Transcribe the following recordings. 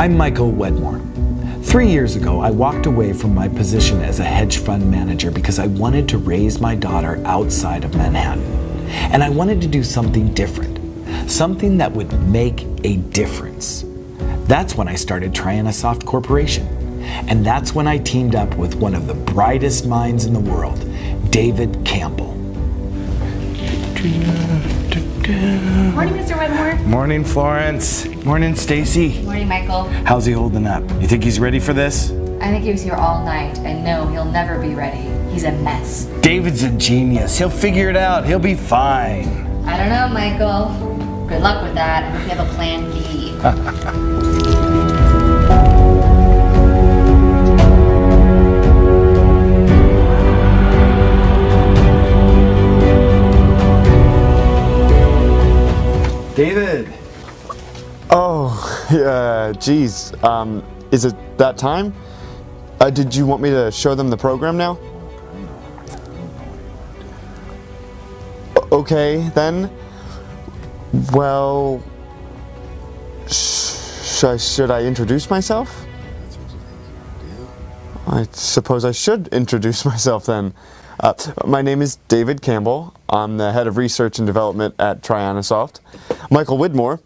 I'm Michael Wedmore. 3 years ago, I walked away from my position as a hedge fund manager because I wanted to raise my daughter outside of Manhattan. And I wanted to do something different, something that would make a difference. That's when I started Trianasoft Corporation. And that's when I teamed up with one of the brightest minds in the world, David Campbell. Morning, Mr. Wedmore. Morning, Florence. Morning, Stacy. Morning, Michael. How's he holding up? You think he's ready for this? I think he was here all night, and no, he'll never be ready. He's a mess. David's a genius. He'll figure it out. He'll be fine. I don't know, Michael. Good luck with that. I hope you have a plan B. David. Oh, yeah, geez. Is it that time? Did you want me to show them the program now? Okay, then. Well, should I introduce myself? I suppose I should introduce myself then. My name is David Campbell. I'm the head of research and development at Trianasoft. Michael Widmore,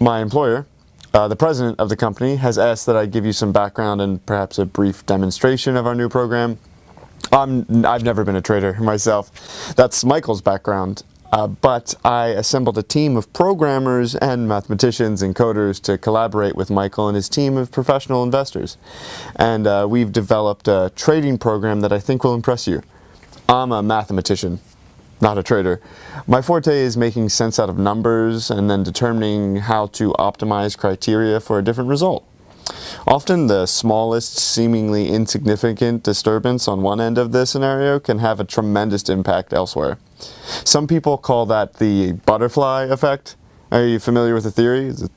my employer, the president of the company, has asked that I give you some background and perhaps a brief demonstration of our new program. I've never been a trader myself. That's Michael's background. But I assembled a team of programmers and mathematicians and coders to collaborate with Michael and his team of professional investors. And we've developed a trading program that I think will impress you. I'm a mathematician, not a trader. My forte is making sense out of numbers and then determining how to optimize criteria for a different result. Often the smallest, seemingly insignificant disturbance on one end of the scenario can have a tremendous impact elsewhere. Some people call that the butterfly effect. Are you familiar with the theory? It's a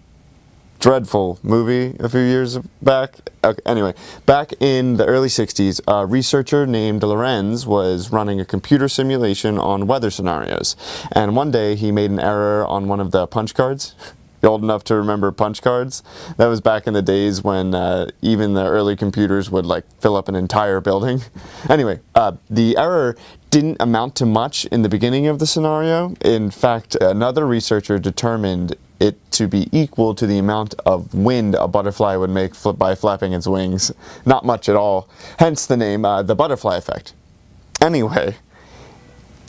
dreadful movie a few years back. Okay, anyway, back in the early 60s, a researcher named Lorenz was running a computer simulation on weather scenarios. And one day he made an error on one of the punch cards. You old enough to remember punch cards? That was back in the days when even the early computers would fill up an entire building. Anyway, the error didn't amount to much in the beginning of the scenario. In fact, another researcher determined it to be equal to the amount of wind a butterfly would make by flapping its wings. Not much at all. Hence the name, the butterfly effect. Anyway,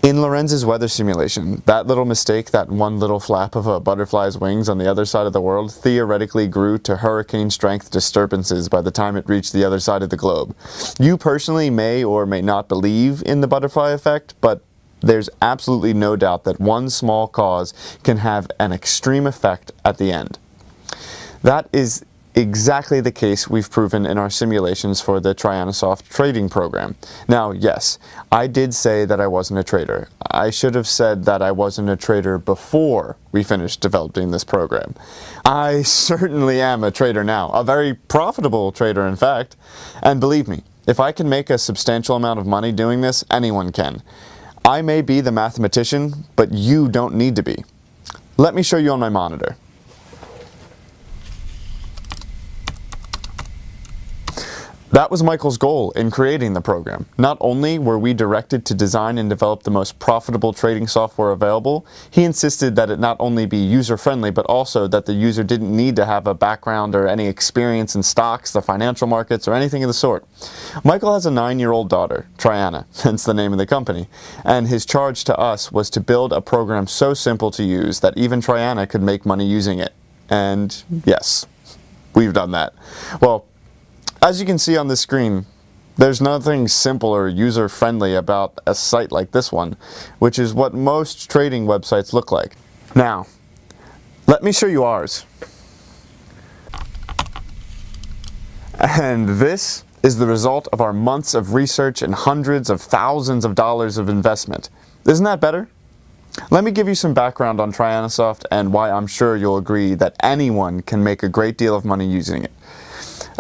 in Lorenz's weather simulation, that little mistake, that one little flap of a butterfly's wings on the other side of the world, theoretically grew to hurricane-strength disturbances by the time it reached the other side of the globe. You personally may or may not believe in the butterfly effect, but there's absolutely no doubt that one small cause can have an extreme effect at the end. That is exactly the case we've proven in our simulations for the Trianasoft trading program. Now, yes, I did say that I wasn't a trader. I should have said that I wasn't a trader before we finished developing this program. I certainly am a trader now, a very profitable trader in fact. And believe me, if I can make a substantial amount of money doing this, anyone can. I may be the mathematician, but you don't need to be. Let me show you on my monitor. That was Michael's goal in creating the program. Not only were we directed to design and develop the most profitable trading software available, he insisted that it not only be user-friendly, but also that the user didn't need to have a background or any experience in stocks, the financial markets, or anything of the sort. Michael has a 9-year-old daughter, Triana, hence the name of the company, and his charge to us was to build a program so simple to use that even Triana could make money using it. And yes, we've done that. Well, as you can see on the screen, there's nothing simple or user-friendly about a site like this one, which is what most trading websites look like. Now, let me show you ours. And this is the result of our months of research and hundreds of thousands of dollars of investment. Isn't that better? Let me give you some background on Trianasoft and why I'm sure you'll agree that anyone can make a great deal of money using it.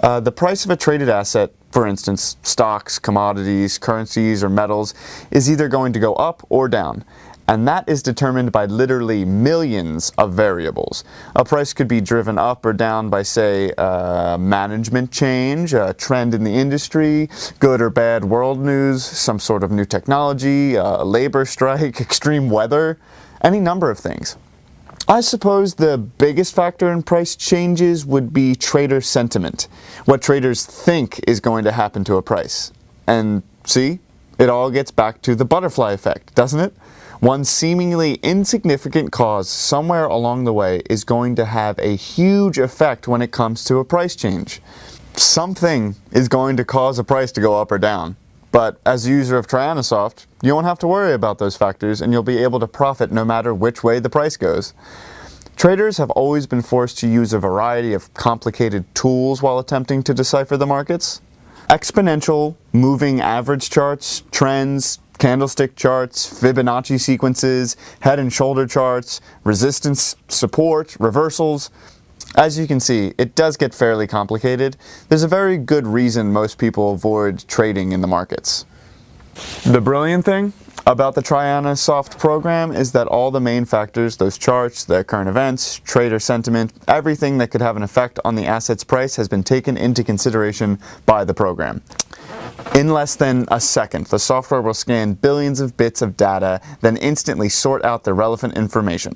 The price of a traded asset, for instance, stocks, commodities, currencies, or metals, is either going to go up or down. and that is determined by literally millions of variables. A price could be driven up or down by, say, management change, a trend in the industry, good or bad world news, some sort of new technology, a labor strike, extreme weather, any number of things. I suppose the biggest factor in price changes would be trader sentiment, what traders think is going to happen to a price. And see, it all gets back to the butterfly effect, doesn't it? One seemingly insignificant cause somewhere along the way is going to have a huge effect when it comes to a price change. Something is going to cause a price to go up or down. But as a user of Trianasoft, you won't have to worry about those factors and you'll be able to profit no matter which way the price goes. Traders have always been forced to use a variety of complicated tools while attempting to decipher the markets. Exponential, moving average charts, trends, candlestick charts, Fibonacci sequences, head and shoulder charts, resistance, support, reversals. As you can see, it does get fairly complicated. There's a very good reason most people avoid trading in the markets. The brilliant thing about the Trianasoft program is that all the main factors, those charts, the current events, trader sentiment, everything that could have an effect on the asset's price has been taken into consideration by the program. In less than a second, the software will scan billions of bits of data, then instantly sort out the relevant information.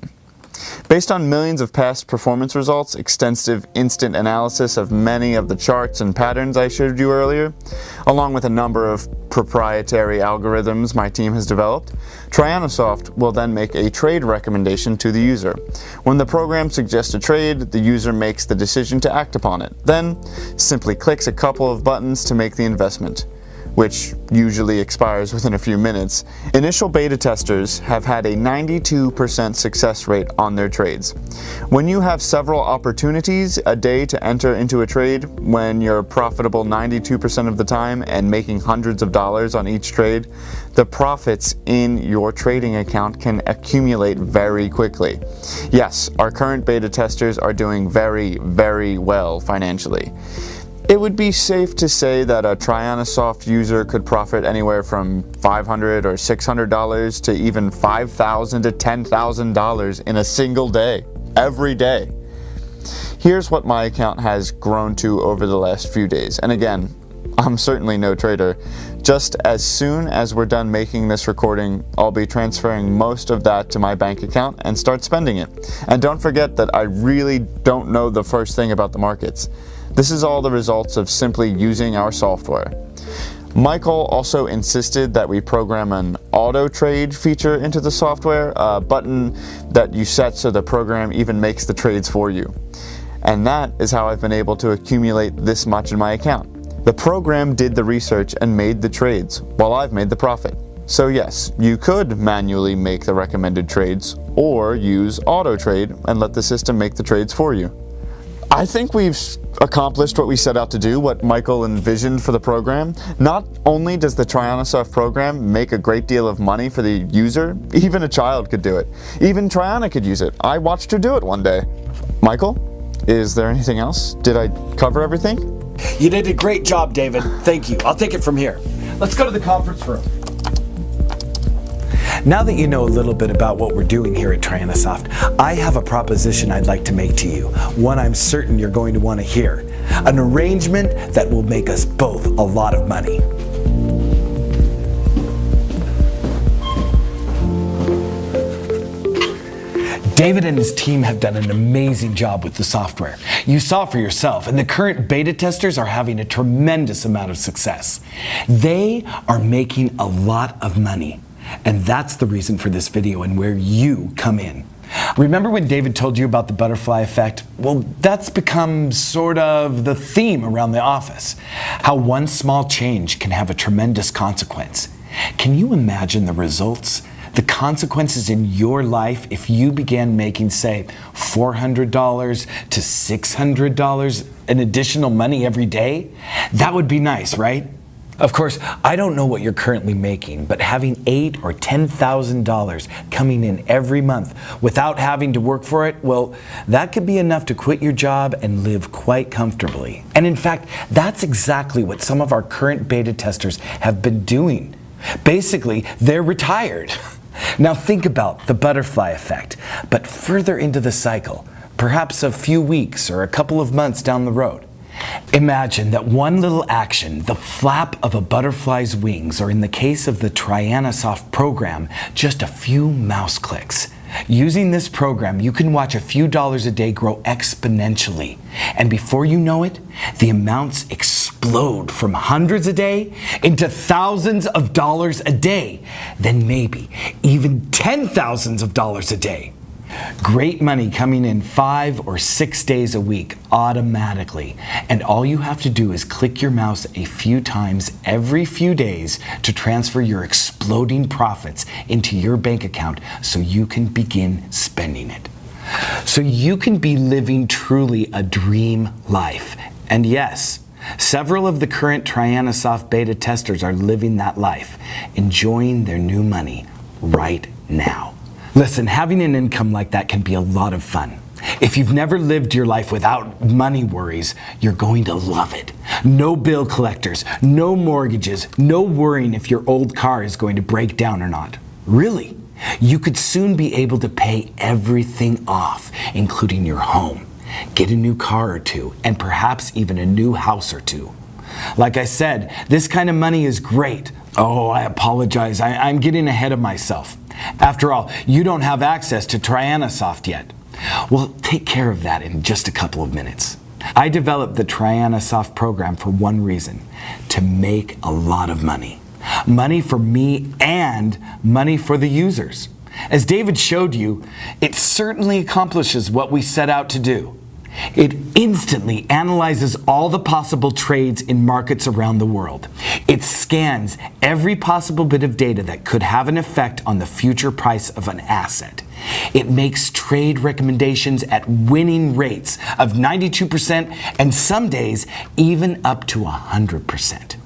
Based on millions of past performance results, extensive instant analysis of many of the charts and patterns I showed you earlier, along with a number of proprietary algorithms my team has developed, Trianasoft will then make a trade recommendation to the user. When the program suggests a trade, the user makes the decision to act upon it, then simply clicks a couple of buttons to make the investment, which usually expires within a few minutes. Initial beta testers have had a 92% success rate on their trades. When you have several opportunities a day to enter into a trade, when you're profitable 92% of the time and making hundreds of dollars on each trade, the profits in your trading account can accumulate very quickly. Yes, our current beta testers are doing very, very well financially. It would be safe to say that a Trianasoft user could profit anywhere from $500 or $600 to even $5,000 to $10,000 in a single day, every day. Here's what my account has grown to over the last few days. And again, I'm certainly no trader. Just as soon as we're done making this recording, I'll be transferring most of that to my bank account and start spending it. And don't forget that I really don't know the first thing about the markets. This is all the results of simply using our software. Michael also insisted that we program an auto trade feature into the software, a button that you set so the program even makes the trades for you. And that is how I've been able to accumulate this much in my account. The program did the research and made the trades, while I've made the profit. So yes, you could manually make the recommended trades, or use auto trade and let the system make the trades for you. I think we've accomplished what we set out to do, what Michael envisioned for the program. Not only does the Trianasoft program make a great deal of money for the user, even a child could do it. Even Triana could use it. I watched her do it one day. Michael, is there anything else? Did I cover everything? You did a great job, David. Thank you. I'll take it from here. Let's go to the conference room. Now that you know a little bit about what we're doing here at Trianasoft, I have a proposition I'd like to make to you, one I'm certain you're going to want to hear. An arrangement that will make us both a lot of money. David and his team have done an amazing job with the software. You saw for yourself, and the current beta testers are having a tremendous amount of success. They are making a lot of money. And that's the reason for this video and where you come in. Remember when David told you about the butterfly effect? Well, that's become sort of the theme around the office. How one small change can have a tremendous consequence. Can you imagine the results? The consequences in your life if you began making, say, $400 to $600 in additional money every day? That would be nice, right? Of course, I don't know what you're currently making, but having $8,000 or $10,000 coming in every month without having to work for it, well, that could be enough to quit your job and live quite comfortably. And in fact, that's exactly what some of our current beta testers have been doing. Basically, they're retired. Now think about the butterfly effect, but further into the cycle, perhaps a few weeks or a couple of months down the road. Imagine that one little action, the flap of a butterfly's wings, or in the case of the Trianasoft program, just a few mouse clicks. Using this program, you can watch a few dollars a day grow exponentially. And before you know it, the amounts explode from hundreds a day into thousands of dollars a day, then maybe even 10,000s of dollars a day. Great money coming in 5 or 6 days a week automatically. And all you have to do is click your mouse a few times every few days to transfer your exploding profits into your bank account so you can begin spending it. So you can be living truly a dream life. And yes, several of the current Trianasoft beta testers are living that life, enjoying their new money right now. Listen, having an income like that can be a lot of fun. If you've never lived your life without money worries, you're going to love it. No bill collectors, no mortgages, no worrying if your old car is going to break down or not. Really, you could soon be able to pay everything off, including your home, get a new car or two, and perhaps even a new house or two. Like I said, this kind of money is great. Oh, I apologize. I'm getting ahead of myself. After all, you don't have access to Trianasoft yet. We'll take care of that in just a couple of minutes. I developed the Trianasoft program for one reason: to make a lot of money. Money for me and money for the users. As David showed you, it certainly accomplishes what we set out to do. It instantly analyzes all the possible trades in markets around the world. It scans every possible bit of data that could have an effect on the future price of an asset. It makes trade recommendations at winning rates of 92% and some days even up to 100%.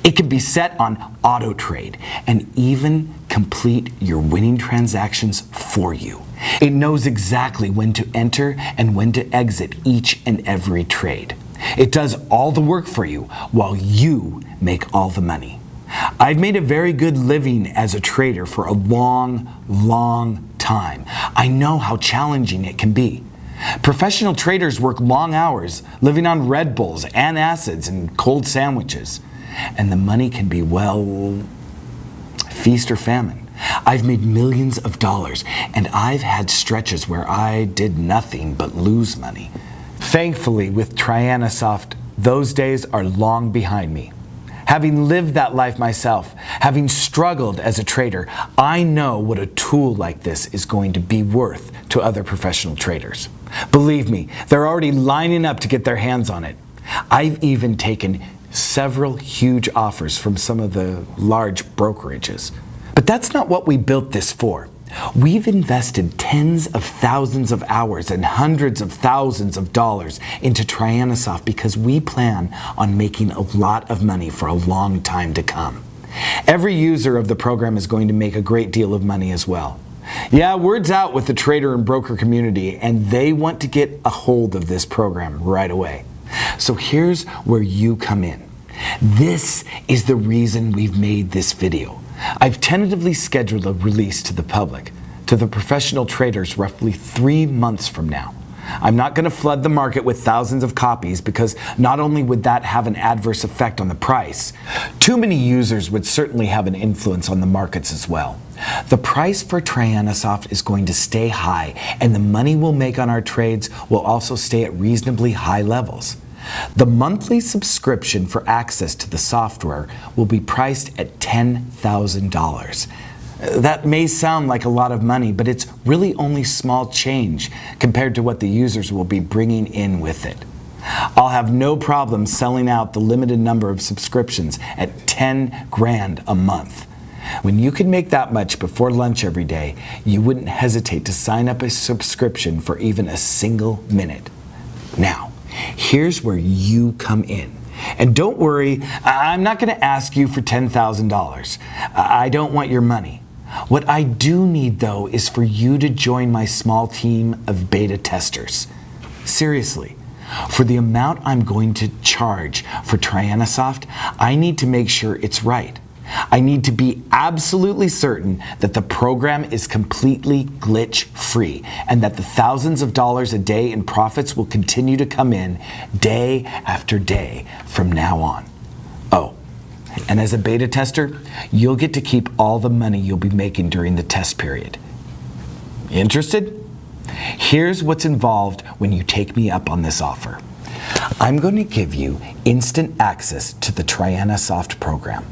It can be set on auto trade and even complete your winning transactions for you. It knows exactly when to enter and when to exit each and every trade. It does all the work for you while you make all the money. I've made a very good living as a trader for a long time. I know how challenging it can be. Professional traders work long hours, living on Red Bulls, antacids, and cold sandwiches. And the money can be, well, feast or famine. I've made millions of dollars, and I've had stretches where I did nothing but lose money. Thankfully, with Trianasoft, those days are long behind me. Having lived that life myself, having struggled as a trader, I know what a tool like this is going to be worth to other professional traders. Believe me, they're already lining up to get their hands on it. I've even taken several huge offers from some of the large brokerages. But that's not what we built this for. We've invested tens of thousands of hours and hundreds of thousands of dollars into Trianasoft because we plan on making a lot of money for a long time to come. Every user of the program is going to make a great deal of money as well. Yeah, word's out with the trader and broker community, and they want to get a hold of this program right away. So here's where you come in. This is the reason we've made this video. I've tentatively scheduled a release to the public, to the professional traders, roughly 3 months from now. I'm not going to flood the market with thousands of copies because not only would that have an adverse effect on the price, too many users would certainly have an influence on the markets as well. The price for Trianasoft is going to stay high, and the money we'll make on our trades will also stay at reasonably high levels. The monthly subscription for access to the software will be priced at $10,000. That may sound like a lot of money, but it's really only small change compared to what the users will be bringing in with it. I'll have no problem selling out the limited number of subscriptions at 10 grand a month. When you can make that much before lunch every day, you wouldn't hesitate to sign up a subscription for even a single minute. Now, here's where you come in. And don't worry, I'm not going to ask you for $10,000. I don't want your money. What I do need, though, is for you to join my small team of beta testers. Seriously, for the amount I'm going to charge for Trianasoft, I need to make sure it's right. I need to be absolutely certain that the program is completely glitch-free and that the thousands of dollars a day in profits will continue to come in day after day from now on. Oh, and as a beta tester, you'll get to keep all the money you'll be making during the test period. Interested? Here's what's involved when you take me up on this offer. I'm going to give you instant access to the Trianasoft program.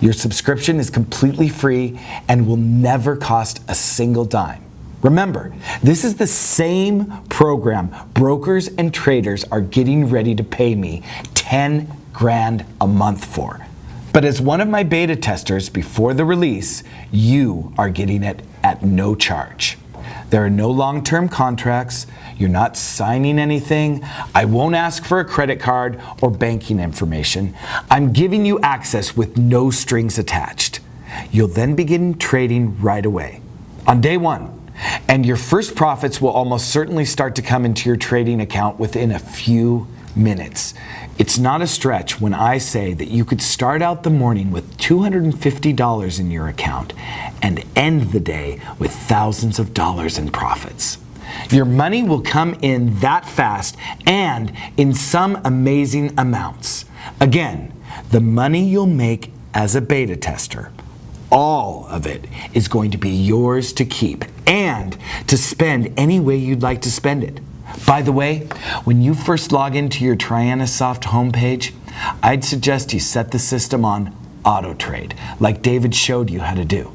Your subscription is completely free and will never cost a single dime. Remember, this is the same program brokers and traders are getting ready to pay me 10 grand a month for. But as one of my beta testers before the release, you are getting it at no charge. There are no long-term contracts. You're not signing anything. I won't ask for a credit card or banking information. I'm giving you access with no strings attached. You'll then begin trading right away, on day one. And your first profits will almost certainly start to come into your trading account within a few minutes. It's not a stretch when I say that you could start out the morning with $250 in your account and end the day with thousands of dollars in profits. Your money will come in that fast and in some amazing amounts. Again, the money you'll make as a beta tester, all of it is going to be yours to keep and to spend any way you'd like to spend it. By the way, when you first log into your Trianasoft homepage, I'd suggest you set the system on auto trade, like David showed you how to do.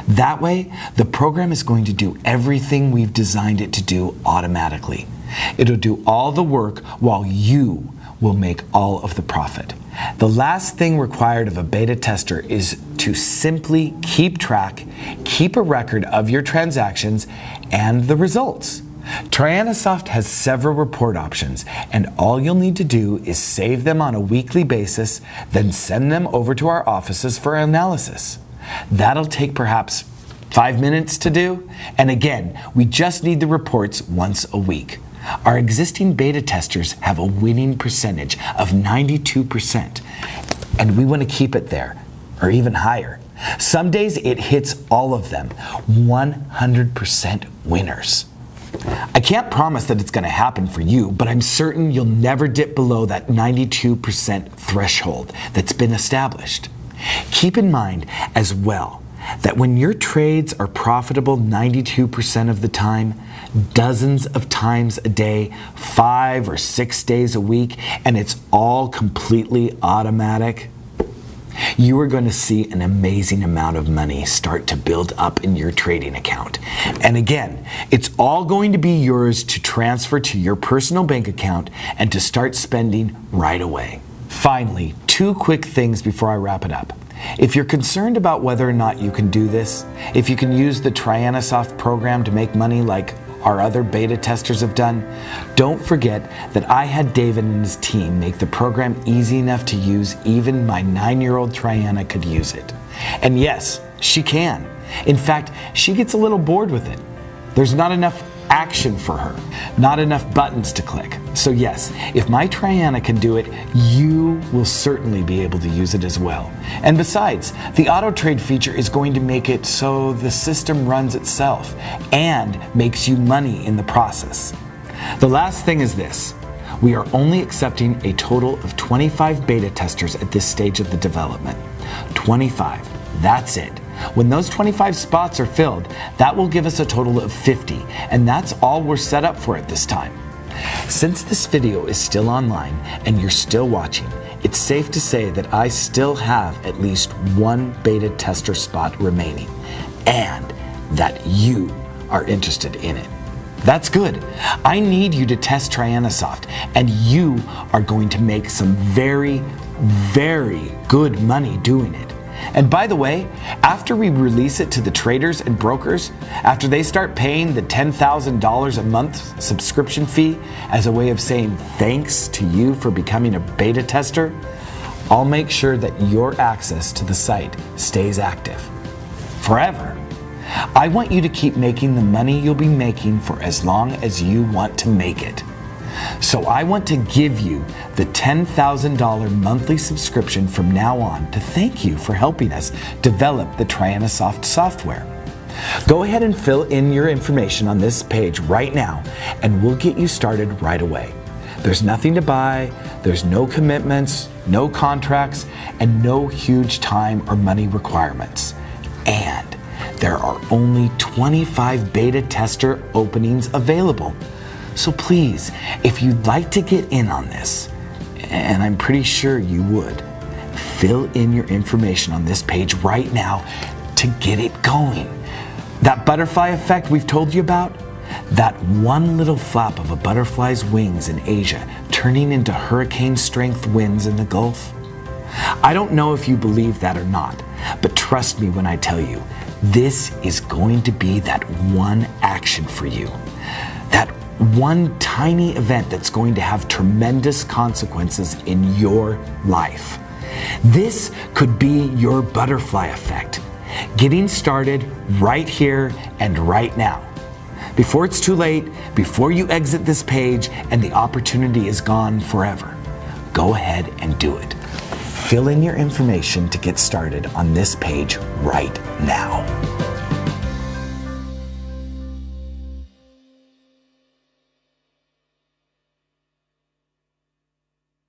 That way, the program is going to do everything we've designed it to do automatically. It'll do all the work while you will make all of the profit. The last thing required of a beta tester is to simply keep track, keep a record of your transactions and the results. Trianasoft has several report options, and all you'll need to do is save them on a weekly basis, then send them over to our offices for analysis. That'll take perhaps 5 minutes to do, and again, we just need the reports once a week. Our existing beta testers have a winning percentage of 92%, and we want to keep it there, or even higher. Some days it hits all of them, 100% winners. I can't promise that it's going to happen for you, but I'm certain you'll never dip below that 92% threshold that's been established. Keep in mind as well that when your trades are profitable 92% of the time, dozens of times a day, 5 or 6 days a week, and it's all completely automatic, you are going to see an amazing amount of money start to build up in your trading account. And again, it's all going to be yours to transfer to your personal bank account and to start spending right away. Finally, 2 quick things before I wrap it up. If you're concerned about whether or not you can do this, if you can use the Trianasoft program to make money like our other beta testers have done, don't forget that I had David and his team make the program easy enough to use. Even my 9-year-old Triana could use it. And yes, she can. In fact, she gets a little bored with it. There's not enough action for her, not enough buttons to click. So yes, if my Triana can do it, you will certainly be able to use it as well. And besides, the auto trade feature is going to make it so the system runs itself and makes you money in the process. The last thing is this. We are only accepting a total of 25 beta testers at this stage of the development. 25, that's it. When those 25 spots are filled, that will give us a total of 50, and that's all we're set up for at this time. Since this video is still online and you're still watching, it's safe to say that I still have at least 1 beta tester spot remaining, and that you are interested in it. That's good. I need you to test Trianasoft, and you are going to make some very, very good money doing it. And by the way, after we release it to the traders and brokers, after they start paying the $10,000 a month subscription fee as a way of saying thanks to you for becoming a beta tester, I'll make sure that your access to the site stays active forever. I want you to keep making the money you'll be making for as long as you want to make it. So I want to give you the $10,000 monthly subscription from now on to thank you for helping us develop the Trianasoft software. Go ahead and fill in your information on this page right now, and we'll get you started right away. There's nothing to buy, there's no commitments, no contracts, and no huge time or money requirements. And there are only 25 beta tester openings available. So please, if you'd like to get in on this, and I'm pretty sure you would, fill in your information on this page right now to get it going. That butterfly effect we've told you about, that one little flap of a butterfly's wings in Asia turning into hurricane-strength winds in the Gulf. I don't know if you believe that or not, but trust me when I tell you, this is going to be that one action for you. That one tiny event that's going to have tremendous consequences in your life. This could be your butterfly effect. Getting started right here and right now. Before it's too late, before you exit this page and the opportunity is gone forever. Go ahead and do it. Fill in your information to get started on this page right now.